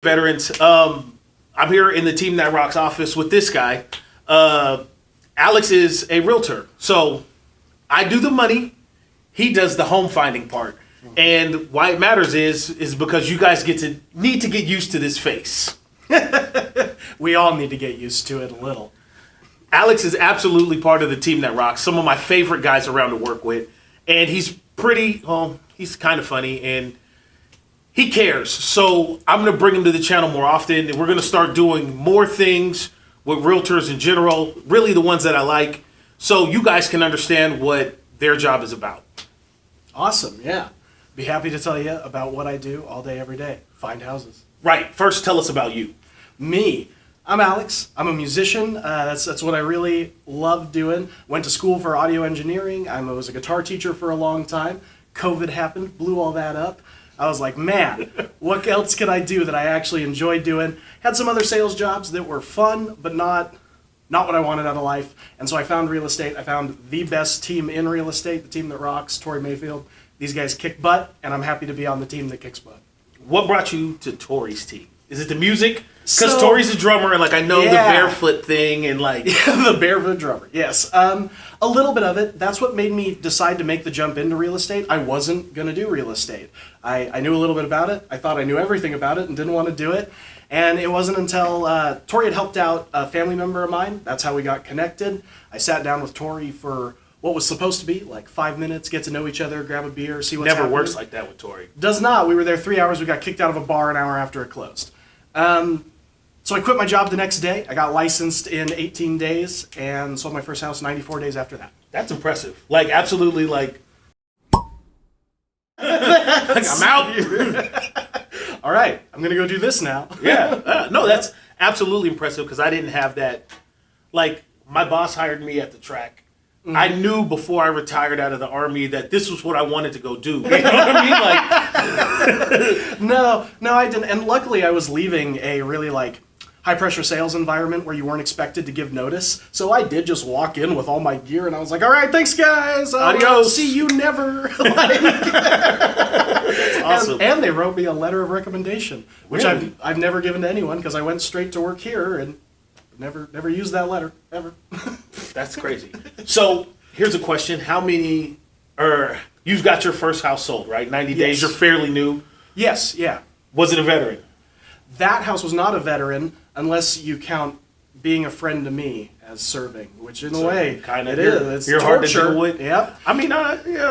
Veterans. I'm here in the Team That Rocks office with this guy. Alex is a realtor. So I do the money. He does the home finding part. And why it matters is because you guys need to get used to this face. We all need to get used to it a little. Alex is absolutely part of the Team That Rocks. Some of my favorite guys around to work with. And he's he's kind of funny and he cares. So I'm going to bring him to the channel more often. And we're going to start doing more things with realtors in general, really the ones that I like, so you guys can understand what their job is about. Awesome, yeah. Be happy to tell you about what I do all day, every day. Find houses. Right. First, tell us about you. Me. I'm Alex. I'm a musician. That's what I really love doing. Went to school for audio engineering. I was a guitar teacher for a long time. COVID happened, blew all that up. I was like, man, what else could I do that I actually enjoyed doing? Had some other sales jobs that were fun, but not what I wanted out of life. And so I found real estate. I found the best team in real estate, the Team That Rocks, Tori Mayfield. These guys kick butt, and I'm happy to be on the team that kicks butt. What brought you to Tori's team? Is it the music? Because Tori's a drummer, and I know the barefoot thing, and the barefoot drummer. Yes, a little bit of it. That's what made me decide to make the jump into real estate. I wasn't gonna do real estate. I knew a little bit about it. I thought I knew everything about it, and didn't want to do it. And it wasn't until Tori had helped out a family member of mine. That's how we got connected. I sat down with Tori for what was supposed to be 5 minutes, get to know each other, grab a beer, see what's happening. Never works like that with Tori. Does not. We were there 3 hours. We got kicked out of a bar an hour after it closed. So I quit my job the next day. I got licensed in 18 days and sold my first house 94 days after that. That's impressive. Absolutely, I'm out. All right, I'm going to go do this now. Yeah. No, that's absolutely impressive because I didn't have that. My boss hired me at the track. Mm-hmm. I knew before I retired out of the Army that this was what I wanted to go do. You know what I mean? No, I didn't. And luckily I was leaving a really high-pressure sales environment where you weren't expected to give notice. So I did just walk in with all my gear, and I was like, all right, thanks, guys. Adios. See you never. That's awesome. And they wrote me a letter of recommendation, which really? I've never given to anyone because I went straight to work here and never used that letter, ever. That's crazy. So here's a question. How many, you've got your first house sold, right? 90 days, you're fairly new. Yes, yeah. Was it a veteran? That house was not a veteran unless you count being a friend to me as serving, which in a way kind of is. You're hard to deal with. Yep. I mean,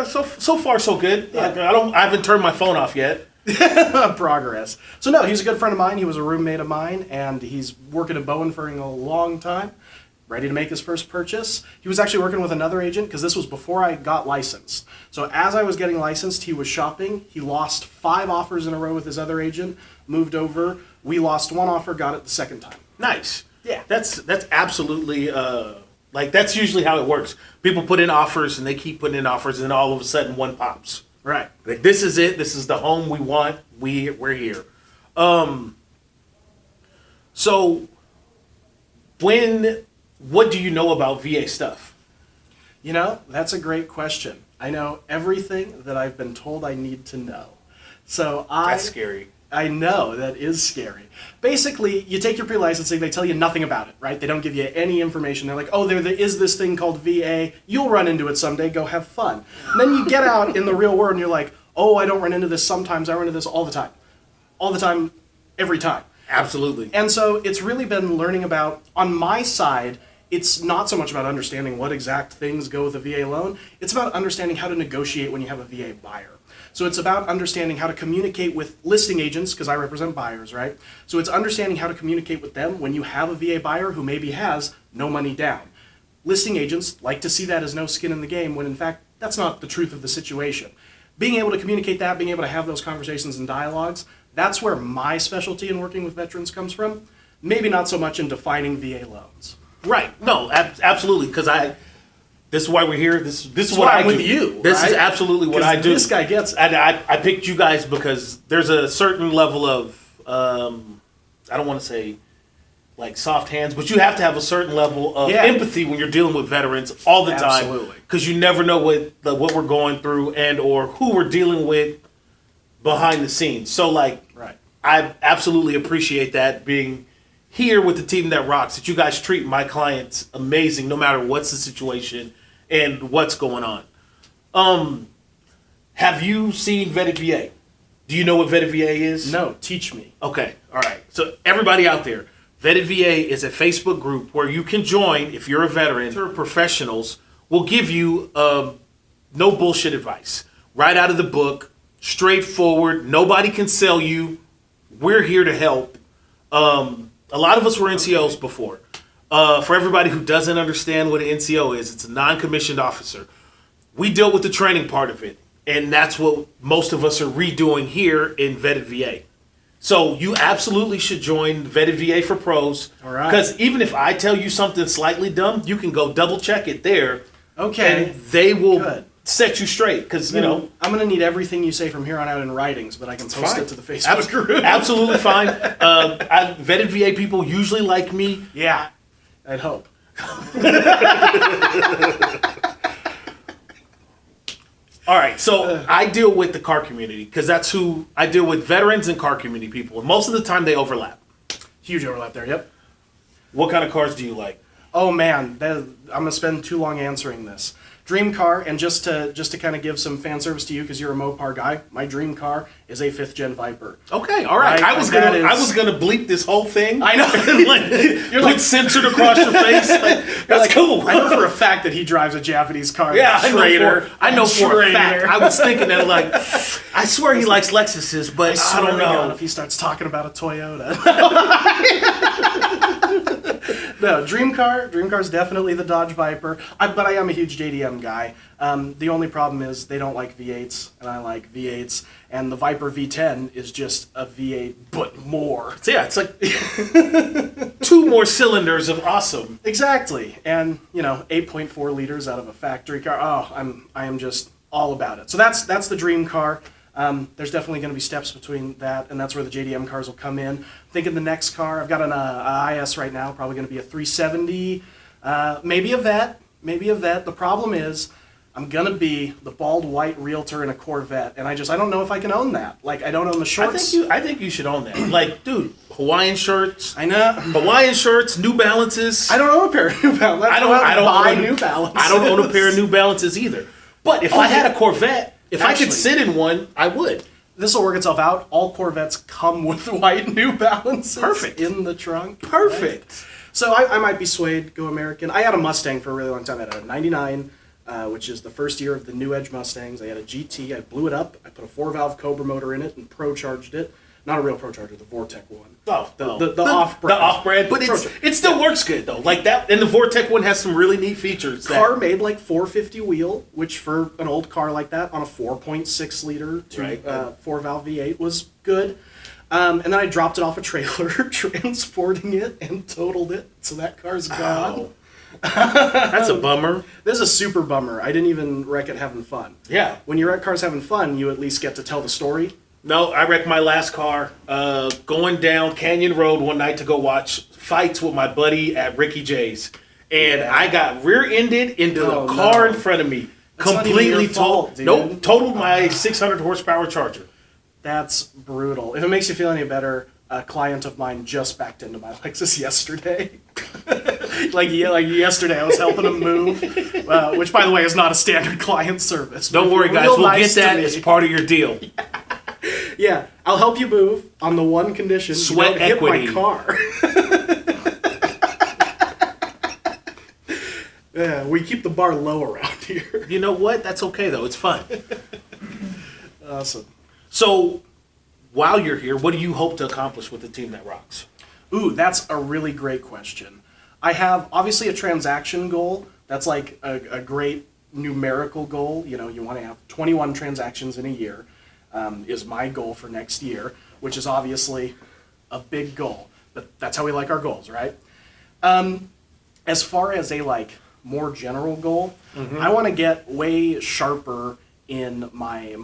so far so good. Yeah. I haven't turned my phone off yet. Progress. So no, he's a good friend of mine. He was a roommate of mine, and he's working at Bowen for a long time. Ready to make his first purchase. He was actually working with another agent because this was before I got licensed. So as I was getting licensed, he was shopping. He lost 5 offers in a row with his other agent, moved over. We lost 1 offer, got it the second time. Nice. Yeah. That's absolutely, that's usually how it works. People put in offers and they keep putting in offers and then all of a sudden one pops. Right. This is it. This is the home we want. We're here. So what do you know about VA stuff? That's a great question. I know everything that I've been told I need to know. So That's scary. I know, that is scary. Basically, you take your pre-licensing, they tell you nothing about it, right? They don't give you any information. They're like, oh, there is this thing called VA. You'll run into it someday. Go have fun. And then you get out in the real world and you're like, oh, I don't run into this sometimes. I run into this all the time. All the time, every time. Absolutely. And so it's really been learning about, on my side, it's not so much about understanding what exact things go with a VA loan. It's about understanding how to negotiate when you have a VA buyer. So it's about understanding how to communicate with listing agents, because I represent buyers, right? So it's understanding how to communicate with them when you have a VA buyer who maybe has no money down. Listing agents like to see that as no skin in the game, when in fact, that's not the truth of the situation. Being able to communicate that, being able to have those conversations and dialogues, that's where my specialty in working with veterans comes from. Maybe not so much in defining VA loans. Right. No, absolutely, because this is why we're here. This is what I do. With you. This is absolutely what I do. This guy gets it. And I picked you guys because there's a certain level of I don't want to say soft hands, but you have to have a certain level of empathy when you're dealing with veterans all the time. Absolutely. Because you never know what we're going through and or who we're dealing with behind the scenes. So right. I absolutely appreciate that, being here with the team that rocks, that you guys treat my clients amazing no matter what's the situation and what's going on. Have you seen Vetted VA? Do you know what Vetted VA is? No, teach me. Okay, all right. So everybody out there, Vetted VA is a Facebook group where you can join if you're a veteran. Or professionals will give you no bullshit advice. Right out of the book, straightforward. Nobody can sell you. We're here to help. A lot of us were NCOs before. For everybody who doesn't understand what an NCO is, it's a non-commissioned officer. We dealt with the training part of it, and that's what most of us are redoing here in Vetted VA. So you absolutely should join Vetted VA for Pros. All right. Because even if I tell you something slightly dumb, you can go double check it there. Okay. And they will Good. set you straight. Because, I'm going to need everything you say from here on out in writings, but I can post it to the Facebook group. Absolutely fine. Vetted VA people usually like me. Yeah, I'd hope. All right, so I deal with the car community because that's who I deal with, veterans and car community people. And most of the time they overlap. Huge overlap there, yep. What kind of cars do you like? Oh man, I'm going to spend too long answering this. Dream car, and just to kind of give some fan service to you because you're a Mopar guy, my dream car is a 5th gen Viper. Okay, all right. I was gonna bleep this whole thing. I know. You're like censored across your face. That's cool. I know for a fact that he drives a Japanese car. Yeah, traitor. I know for a fact. I was thinking that, like, I swear he likes Lexuses, but I don't know. God, if he starts talking about a Toyota. No, dream car is definitely the Dodge Viper. But I am a huge JDM guy. The only problem is they don't like V8s, and I like V8s. And the Viper V10 is just a V8, but more. So yeah, it's like 2 more cylinders of awesome. Exactly, and 8.4 liters out of a factory car. Oh, I am just all about it. So that's the dream car. There's definitely going to be steps between that, and that's where the JDM cars will come in. I'm thinking the next car, I've got an IS right now, probably going to be a 370, maybe a Vet. The problem is, I'm going to be the bald white Realtor in a Corvette, and I don't know if I can own that. Like, I don't own the shorts. I think you should own that. Like, dude, Hawaiian shirts. I know. Hawaiian shirts, New Balances. I don't own a pair of New Balances. I don't buy own New Balances. I don't own a pair of New Balances either. But if I had a Corvette, if I could sit in one, I would. This will work itself out. All Corvettes come with white New Balances. Perfect. In the trunk. Perfect. Right? So I might be swayed, go American. I had a Mustang for a really long time. I had a 99, which is the first year of the New Edge Mustangs. I had a GT. I blew it up. I put a 4-valve Cobra motor in it and pro-charged it. Not a real pro-charger, the Vortec one. The off-brand. The off-brand. But it still works good, though. Like that, and the Vortec one has some really neat features. Car made like 450 wheel, which for an old car like that on a 4.6 liter to 4-valve V8 was good. And then I dropped it off a trailer, transporting it, and totaled it. So that car's gone. That's a bummer. This is a super bummer. I didn't even wreck it having fun. Yeah. When you wreck cars having fun, you at least get to tell the story. No, I wrecked my last car going down Canyon Road one night to go watch fights with my buddy at Ricky J's. And I got rear-ended into the car in front of me. That's completely totaled my 600 horsepower Charger. That's brutal. If it makes you feel any better, a client of mine just backed into my Lexus yesterday. like yesterday, I was helping him move, which, by the way, is not a standard client service. Don't worry, guys. We'll get that as part of your deal. Yeah, I'll help you move on the one condition: sweat you don't equity. Hit my car. Yeah, we keep the bar low around here. You know what? That's okay though. It's fun. Awesome. So, while you're here, what do you hope to accomplish with the team that rocks? Ooh, that's a really great question. I have obviously a transaction goal. That's like a great numerical goal. You want to have 21 transactions in a year. Is my goal for next year, which is obviously a big goal, but that's how we like our goals, right? As far as a more general goal, I want to get way sharper in my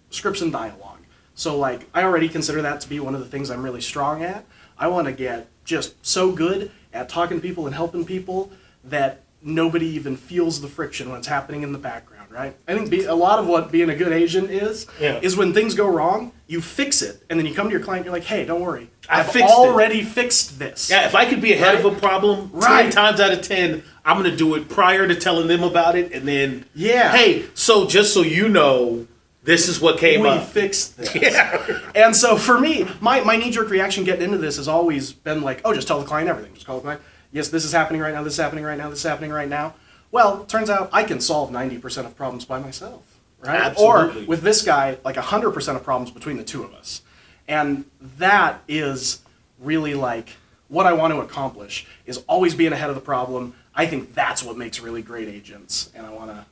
scripts and dialogue. So I already consider that to be one of the things I'm really strong at. I want to get just so good at talking to people and helping people that nobody even feels the friction when it's happening in the background. right? I think a lot of what being a good agent is when things go wrong, you fix it, and then you come to your client, you're like, hey, don't worry. I've already fixed this. Yeah, if I could be ahead of a problem 10 times out of 10, I'm going to do it prior to telling them about it, and then, hey, so just so you know, this is what came up. We fixed this. Yeah. And so for me, my knee-jerk reaction getting into this has always been like, oh, just tell the client everything. Just call the client. Yes, this is happening right now, this is happening right now, this is happening right now. Well, turns out I can solve 90% of problems by myself, right? Absolutely. Or with this guy, like 100% of problems between the two of us. And that is really like what I want to accomplish, is always being ahead of the problem. I think that's what makes really great agents, and I want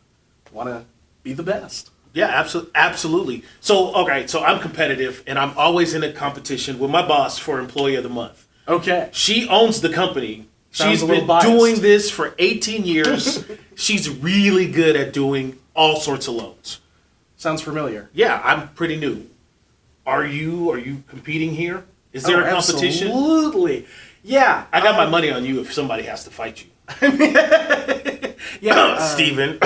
to be the best. Yeah, absolutely. So, okay, so I'm competitive, and I'm always in a competition with my boss for Employee of the Month. Okay. She owns the company. Sounds She's been doing this for 18 years. She's really good at doing all sorts of loans. Sounds familiar. Yeah, I'm pretty new. Are you competing here? Is there a competition? Absolutely. Yeah. I got my money on you if somebody has to fight you. Yeah. Steven.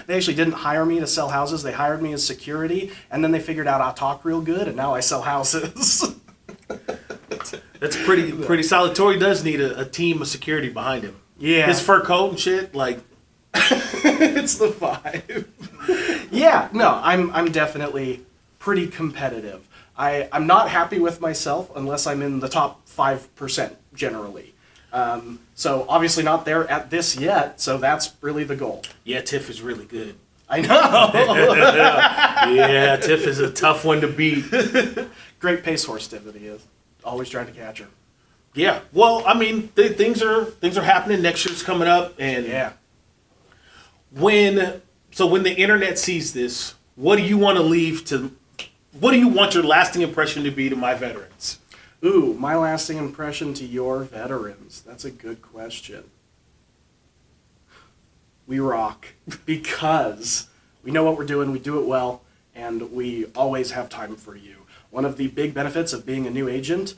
They actually didn't hire me to sell houses. They hired me as security, and then they figured out I talk real good, and now I sell houses. That's pretty solid. Tory does need a team of security behind him. Yeah. His fur coat and shit, like... It's the vibe. Yeah, no, I'm definitely pretty competitive. I'm not happy with myself unless I'm in the top 5% generally. So obviously not there at this yet, so that's really the goal. Yeah, Tiff is really good. I know. Yeah, Tiff is a tough one to beat. Great pace horse, Tiff, that he is. Always trying to catch her. Yeah, well, I mean, things are happening. Next year's coming up, and yeah. When the internet sees this, what do you want to leave to? What do you want your lasting impression to be to my veterans? Ooh, my lasting impression to your veterans. That's a good question. We rock because we know what we're doing, we do it well, and we always have time for you. One of the big benefits of being a new agent,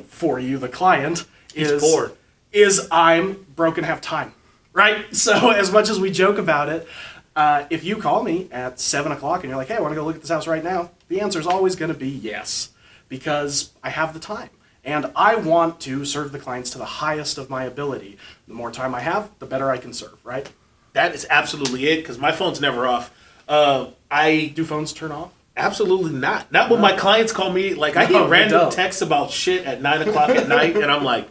for you, the client, is I'm broke and have time, right? So as much as we joke about it, if you call me at 7 o'clock and you're like, hey, I want to go look at this house right now, the answer is always going to be yes, because I have the time. And I want to serve the clients to the highest of my ability. The more time I have, the better I can serve, right? That is absolutely it, because my phone's never off. Do phones turn off? Absolutely not. Not when my clients call me. Like, I get random texts about shit at 9 o'clock at night, and I'm like,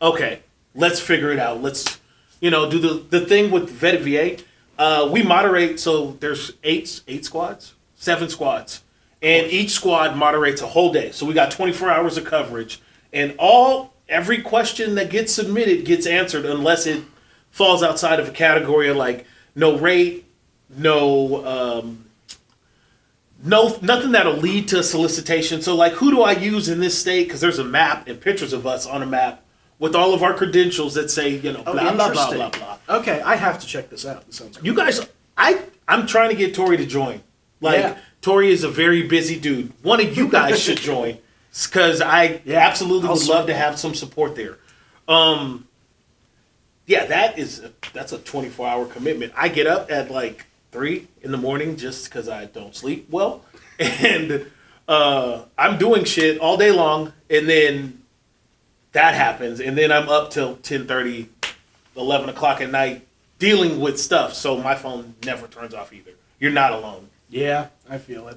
okay, let's figure it out. Let's, do the thing with Vet VA. We moderate, so there's 7 squads. And each squad moderates a whole day. So we got 24 hours of coverage. And every question that gets submitted gets answered unless it falls outside of a category of like no rate, nothing that'll lead to a solicitation. So like, who do I use in this state? Because there's a map and pictures of us on a map with all of our credentials that say, blah, blah, blah, blah, blah. Okay, I have to check this out. This sounds cool. You guys, I'm trying to get Tori to join. Tori is a very busy dude. One of you guys should join, because I absolutely would love to have some support there. That's a 24-hour commitment. I get up at like 3 in the morning just because I don't sleep well, and I'm doing shit all day long, and then that happens, and then I'm up till 10:30, 11 o'clock at night dealing with stuff. So my phone never turns off either. You're not alone. Yeah, I feel it.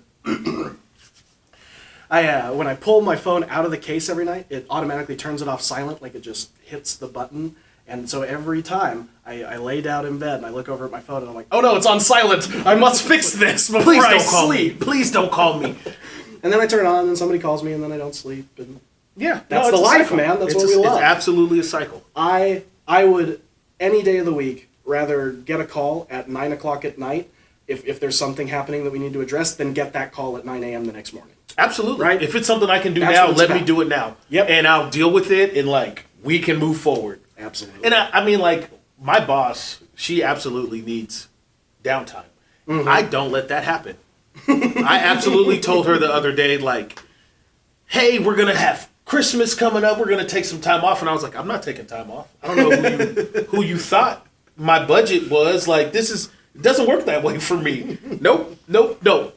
When I pull my phone out of the case every night, it automatically turns it off silent, like it just hits the button. And so every time I lay down in bed and I look over at my phone and I'm like, oh no, it's on silent. I must fix this before I sleep. Please don't call me. And then I turn it on and then somebody calls me and then I don't sleep. And that's the life, man. That's what we love. It's absolutely a cycle. I would, any day of the week, rather get a call at 9 o'clock at night if there's something happening that we need to address, then get that call at 9 a.m. the next morning. Absolutely. Right? If it's something I can do now, let me do it now. Yep. And I'll deal with it, and we can move forward. Absolutely. And I mean, my boss, she absolutely needs downtime. Mm-hmm. I don't let that happen. I absolutely told her the other day, hey, we're going to have Christmas coming up. We're going to take some time off. And I was like, I'm not taking time off. I don't know who you thought my budget was. Like, it doesn't work that way for me. Nope.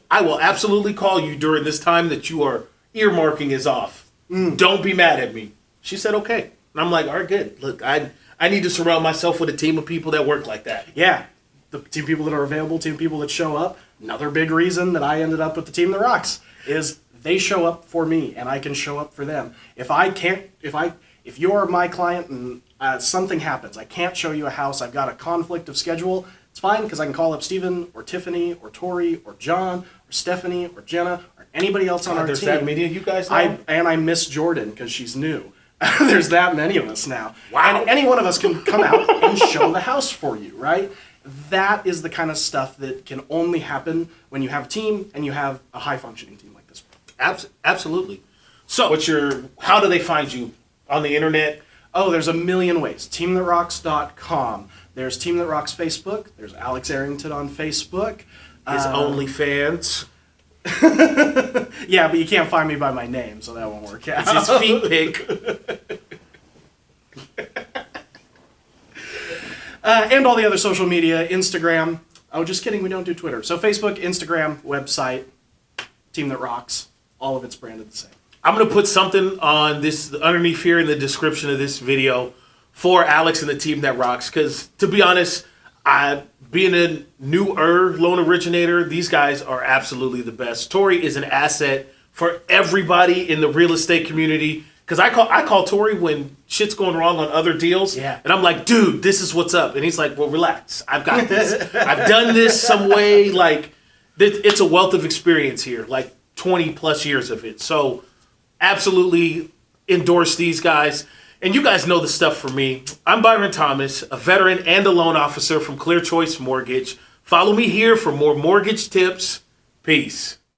I will absolutely call you during this time that you are earmarking is off. Don't be mad at me. She said, okay. And I'm like, all right, good. Look, I need to surround myself with a team of people that work like that. Yeah. The team of people that are available, team of people that show up. Another big reason that I ended up with the team that rocks is they show up for me and I can show up for them. If you're my client and something happens, I can't show you a house, I've got a conflict of schedule, it's fine because I can call up Steven or Tiffany or Tori or John or Stephanie or Jenna or anybody else on our There's team. that many of you guys now? I miss Jordan because she's new. There's that many of us now. Wow. And any one of us can come out and show the house for you, right? That is the kind of stuff that can only happen when you have a team and you have a high-functioning team like this. Absolutely. So, how do they find you on the internet? Oh, there's a million ways. TeamThatRocks.com. There's Team That Rocks Facebook. There's Alex Arrington on Facebook. His OnlyFans. Yeah, but you can't find me by my name, so that won't work out. It's his feet pic. And all the other social media, Instagram. Oh, just kidding, we don't do Twitter. So Facebook, Instagram, website, Team That Rocks. All of it's branded the same. I'm going to put something on this underneath here in the description of this video for Alex and the Team That Rocks. Because, to be honest, being a newer loan originator, these guys are absolutely the best. Tori is an asset for everybody in the real estate community. Because I call Tori when shit's going wrong on other deals. Yeah. And I'm like, dude, this is what's up. And he's like, well, relax. I've got this. I've done this some way. Like, it's a wealth of experience here. Like, 20 plus years of it. So, absolutely endorse these guys. And you guys know the stuff for me. I'm Byron Thomas, a veteran and a loan officer from Clear Choice Mortgage. Follow me here for more mortgage tips. Peace.